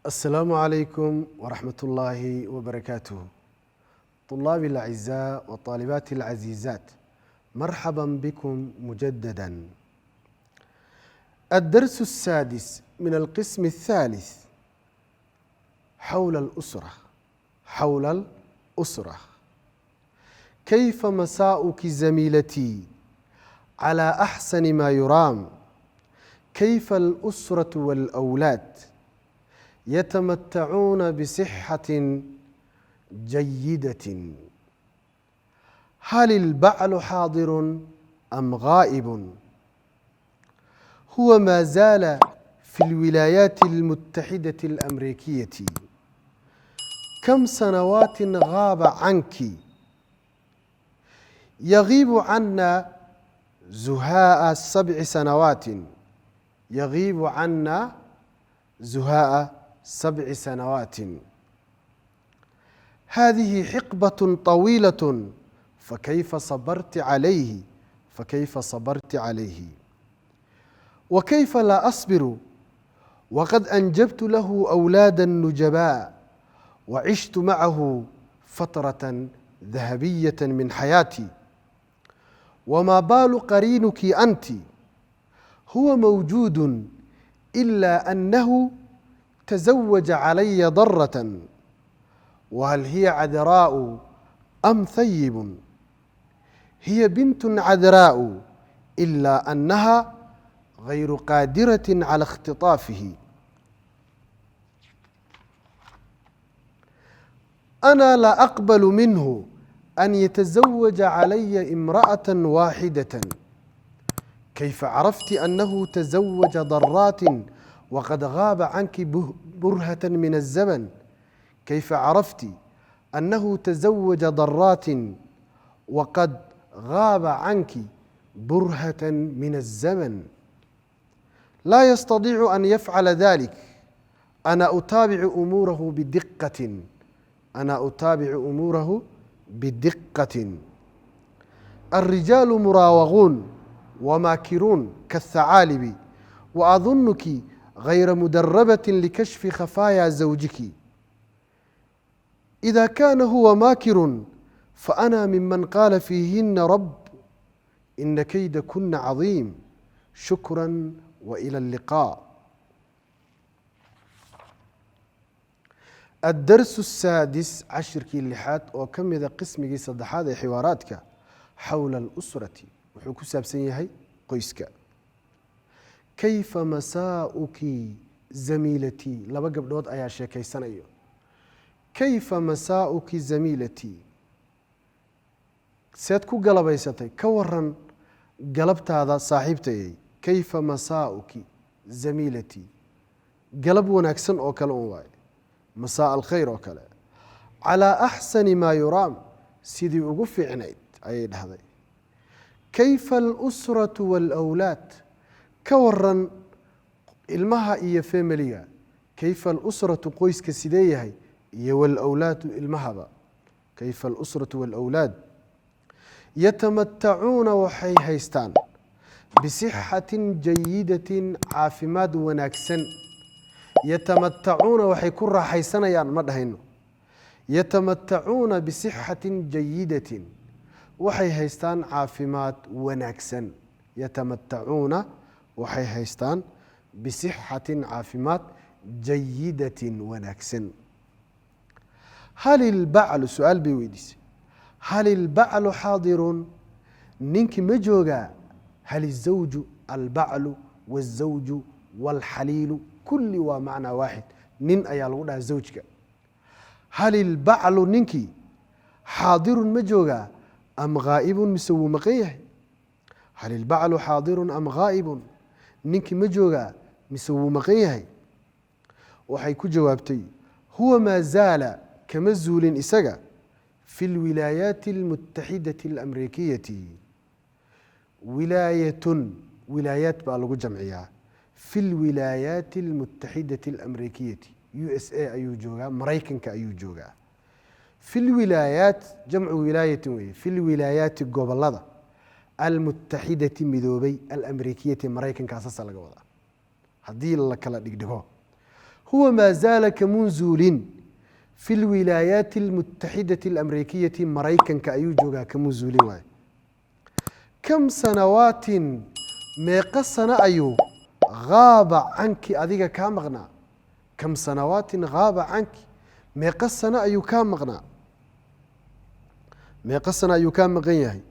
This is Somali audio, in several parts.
السلام عليكم ورحمة الله وبركاته. طلابي الأعزاء وطالباتي العزيزات، مرحبا بكم مجددا. الدرس السادس من القسم الثالث حول الأسرة. كيف مساؤك زميلتي على أحسن ما يرام؟ كيف الأسرة والأولاد يتمتعون بصحة جيدة؟ هل البعل حاضر أم غائب؟ هو ما زال في الولايات المتحدة الأمريكية. كم سنوات غاب عنك؟ يغيب عنا زهاء 7 سنوات. يغيب عنا زهاء 7 سنوات. هذه حقبة طويلة، فكيف صبرت عليه؟ وكيف لا أصبر وقد أنجبت له أولادا نجباء وعشت معه فترة ذهبية من حياتي؟ وما بال قرينك أنت؟ هو موجود، إلا أنه تزوج علي ضرة. وهل هي عذراء أم ثيب؟ هي بنت عذراء، إلا أنها غير قادرة على اختطافه. أنا لا أقبل منه أن يتزوج علي امرأة واحدة. كيف عرفت أنه تزوج ضرات وقد غاب عنك برهة من الزمن؟ كيف عرفت أنه تزوج ضرات وقد غاب عنك برهة من الزمن؟ لا يستطيع أن يفعل ذلك. أنا أتابع أموره بدقة. الرجال مراوغون وماكرون كالثعالب، وأظنك غير مدربة لكشف خفايا زوجك. إذا كان هو ماكر فأنا ممن قال فيهن رب إن كيدكن عظيم. شكرا وإلى اللقاء. الدرس السادس 10 لحاد oo ka mida qismigii saddexaad ee xiwaaraadka xawla الأسرة wuxuu ku saabsan yahay qoyska. kayfa masaa'uki zamiilatii, 2 gabdhood ayaa sheekaysanayo. kayfa masaa'uki zamiilatii, seed ku galabaysatay? ka waran galabtaada saaxiibtayay. kayfa masaa'uki zamiilatii, galab wanaagsan oo kale un waaye, masaa alkhayr oo kale. calaa axsani maa yuraam, sidii ugu fiicnayd ayay dhahday. kayfa alusratu waalawlaad, ka waran ilmaha iyo familiga. kayfa alusratu, qoyska sidee yahay, iyo waalawlaadu ilmahaba. kayfa alusratu waalawlaad yatamatacuuna, waxay haystaan bisixatin jayidatin, caafimaad wanaagsan. yatamatacuuna, waxay ku raaxaysanayaan, ma dhahayno. yatamatacuuna bisixatin jayidatin, waxay haystaan caafimaad wanaagsan. yatamatacuuna, waxay haystaan bisixatin, caafimaad jayidatin wanaagsan. hal ilbaclu, su-aal bay weydiisay. hal ilbaclu xaadirun, ninki ma joogaa? hal izawju, albaclu wazawju walxaliilu kulli waa macnaa waaxid. nin ayaa lagu dhahaa zawjka. hal ilbaclu, ninkii xaadirun ma joogaa? am ghaa'ibun, mise wuu maqan yahay? hal ilbaclu xaadirun am ghaa'ibun, ninkii ma joogaa mise wuu maqan yahay? waxay ku jawaabtay huwa maa zaala, kama zuulin isaga, fi lwilaayaati almutaxidati alamriikiyati. wilaayatun, wilaayaat baa lagu jamciyaa. fi lwilaayaati almutaxidati alamriikiyati, USA ayuu joogaa, maraykanka ayuu joogaa. fi lwilaayaat, jamcu wilaayatin weye. fi lwilaayaati, gobolada, almutaxidati, midoobay, alamriikiyati, maraykanka asaasa laga wadaa haddii la kala dhigdhigo. huwa maa zaala kamuun zuulin fi lwilaayaati almutaxidati alamriikiyati maraykanka ayuu joogaa kamuun zuulin waaye kam sanawaatin meeqa sano ayuu haaba canki adiga kaa maqnaa kam sanawaatin haaba canki meeqa sano ayuu kaa maqnaa meeqa sano ayuu kaa maqan yahay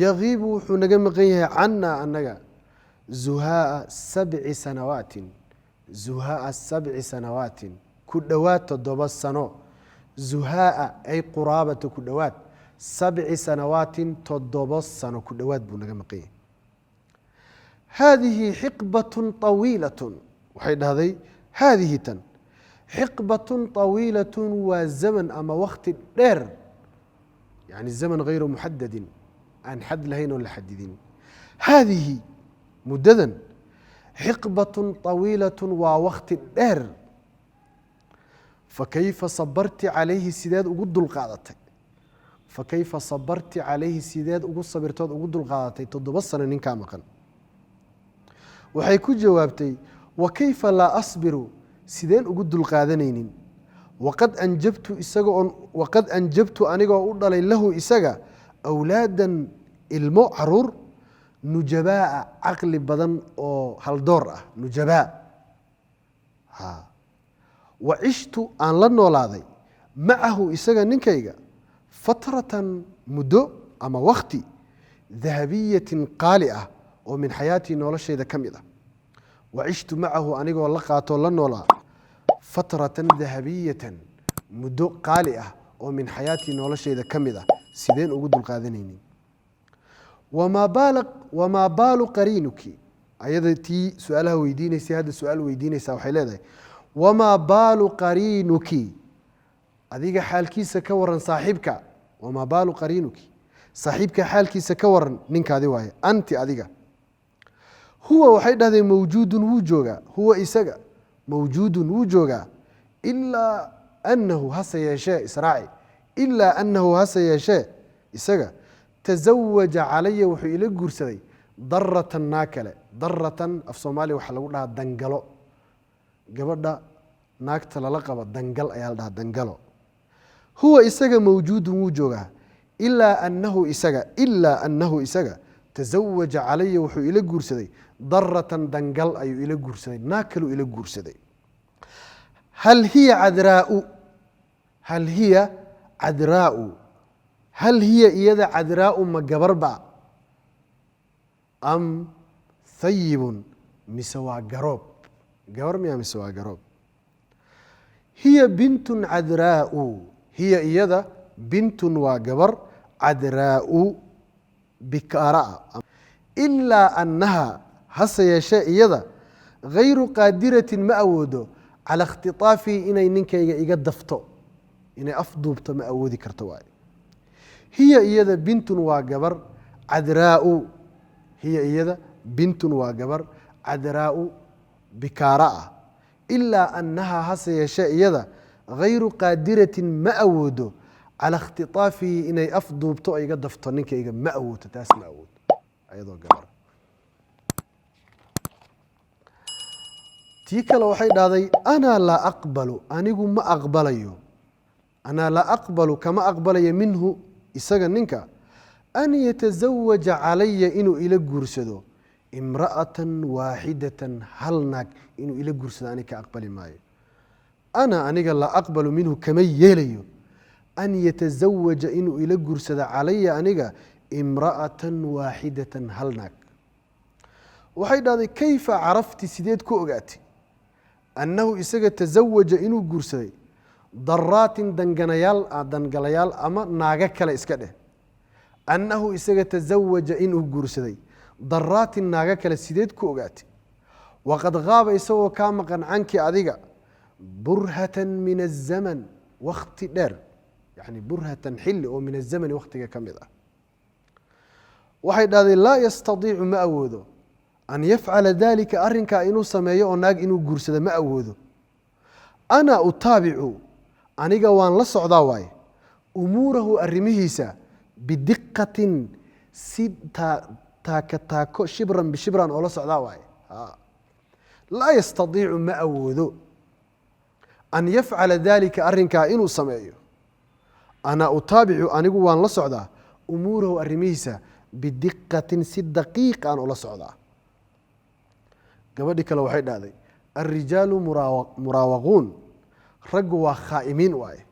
yagiibu wuxuu naga maqan yahay cannaa annaga zuhaaa sabci sanawaatin zuhaaa sabci sanawaatin ku dhowaad 7 sano zuhaaa ay quraabata ku dhowaad sabci sanawaatin 7 sano ku dhowaad buu naga maqan yahay haadihi xiqbatun طawiilatun waxay dhahday haadihi tan xiqbatun طawiilatun waa zaman ama wakti dheer yani zaman hayru muxadadin aan xad lahayn oo la xadidin haadihi muddadan xiqbatun طawiilatun waa wakti dheer fakayfa sabarti calayhi sideed ugu dulqaadatay fakayfa sabarti calayhi sideed ugu sabirtood ugu dulqaadatay 7 sano ninkaa maqan waxay ku jawaabtay wakayfa laa asbiru sideen ugu dulqaadanaynin waqad anjabtu anigoo u dhalay lahu isaga awlaadan ilmo caruur nujabaa'a caqli badan oo haldoor ah nujabaa wa cishtu aan la noolaaday macahu isaga ninkayga fatratan muddo ama wakti dahabiyatin qaali ah oo min xayaatii noloshayda ka mid ah wa cishtu macahu anigoo la qaatoo la noolaa fatratan dahabiyatan muddo qaali ah oo min xayaatii noloshayda ka mid ah sideen ugu dulqaadanaynin wamaa baalu qariinuki ayada tii su-aalaha weydiinaysay hadda su-aal weydiinaysaa waxay leedahay wamaa baalu qariinuki adiga xaalkiisa ka waran saaxiibka wamaa baalu qariinuki saaxiibka xaalkiisa ka waran ninkaadi waaye anti adiga huwa waxay dhahdeen mawjuudun wuu joogaa huwa isaga mawjuudun wuu joogaa ilaa anahu hase yeeshee israaci ilaa anahu hase yeeshee isaga tazawaja calaya wuxuu ila guursaday daratan naa kale daratan af soomaaliya waxaa lagu dhahaa dangalo gabadha naagta lala qaba dangal ayaa la dhahaa dangalo huwa isaga mawjuudun wuu joogaa ilaa anahu isaga tazawaja calaya wuxuu ila guursaday daratan dangal ayuu ila guursaday naag kaluu ila guursaday hal hiya iyada cadraa'u ma gabarba am thayibun mise waa garoob gabar miya mise waa garoob hiya bintun cadraa'u hiya iyada bintun waa gabar cadraa'u bikaara'a ilaa annaha hase yeeshee iyada hayru qaadiratin ma awoodo cala ikhtiطaafii inay ninkayga iga dafto inay afduubto ma awoodi karto waaye hiya iyada bintun waa gabar cadraa'u hiya iyada bintun waa gabar cadraa'u bikaara ah ilaa annaha hase yeeshee iyada hayru qaadiratin ma awoodo cala ikhtiطaafii inay afduubto o iga dafto ninkayga ma awoodo taas ma awoodo ayadoo gabar tii kale waxay dhahday anaa laa aqbalu anigu ma aqbalayo anaa laa aqbalu kama aqbalayo minhu isaga ninka an yatazawaja calaya inuu ila guursado imra'atan waaxidatan hal naag inuu ila guursado ani ka aqbali maayo ana aniga laa aqbalu minhu kama yeelayo an yatazawaja inuu ila guursado calaya aniga imra'atan waaxidatan hal naag waxay dhahday kayfa carafti sideed ku ogaatay annahu isaga tazawaja inuu guursaday daraatin dangalayaal ama naago kale iska dheh annahu isaga tazawaja inuu guursaday daraatin naago kale sideed ku ogaatay waqad qaaba isagoo kaa maqan canki adiga burhatan min azaman wakti dheer yani burhatan xilli oo min azamani waktiga ka mid ah waxay dhahday laa yastadiicu ma awoodo an yafcala dalika arrinkaa inuu sameeyo oo naag inuu guursado ma awoodo ana utaabicu aniga waan la socdaa waaye umuurahu arrimihiisa bidiqatin si taako shibran oo la socdaa waaye laa yastadiicu ma awoodo an yafcala dalika arrinkaa inuu sameeyo ana utaabicu anigu waan la socdaa umuurahu arrimihiisa bidiqatin si daqiiq aan ula socdaa. gabadhi kale waxay dhahday alrijaalu muraawaquun raggu waa khaa'imiin waaye.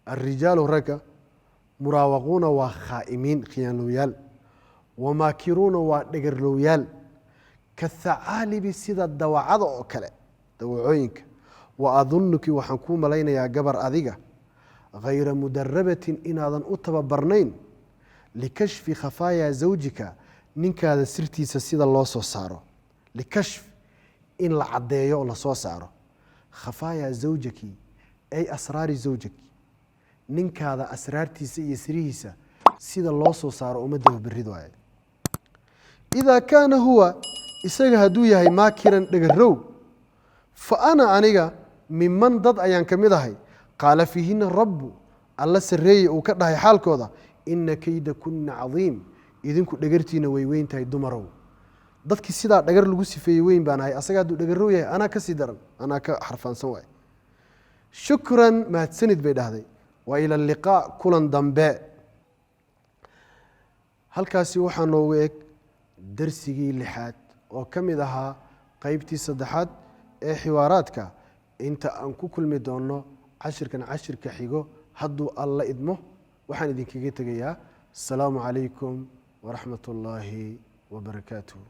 alrijaalu ragga muraawaquuna waa khaa'imiin khiyaanlowyaal, wamaakiruuna waa dhegarlowyaal, kathacaalibi sida dawacada oo kale dawacooyinka. wa adunuki waxaan kuu malaynayaa gabar adiga hayra mudarabatin inaadan u tababarnayn likashfi khafaaya zawjika ninkaada sirtiisa sida loo soo saaro. likashf in la caddeeyo oo lasoo saaro. khafaaya zawjaki ay asraari zawjaki ninkaada asraartiisa iyo sirihiisa sida loo soo saaro uma dababerid waaye. idaa kaana huwa isaga hadduu yahay maakiran dhagarow fa ana aniga miman dad ayaan ka mid ahay qaala fiihina rabbu alla sarreeye uu ka dhahay xaalkooda ina kayda kuna cadiim idinku dhagartiina way weyn tahay dumarow. dadkii sidaa dhagar lagu sifeeyey weyn baan ahay, asaga hadduu dhagarow yahay anaa kasii daran, anaa ka xarfaansan waay. shukran mahadsanid bay dhahday. wa ila liqaa kulan dambe. halkaasi waxaa noogu eg darsigii 6aad oo ka mid ahaa qeybtii 3aad ee xiwaaraadka. inta aan ku kulmi doono cashirkan cashirka xigo hadduu alla idmo waxaan idinkaga tegayaa asalaamu calaykum waraxmat ullaahi wabarakaatuh.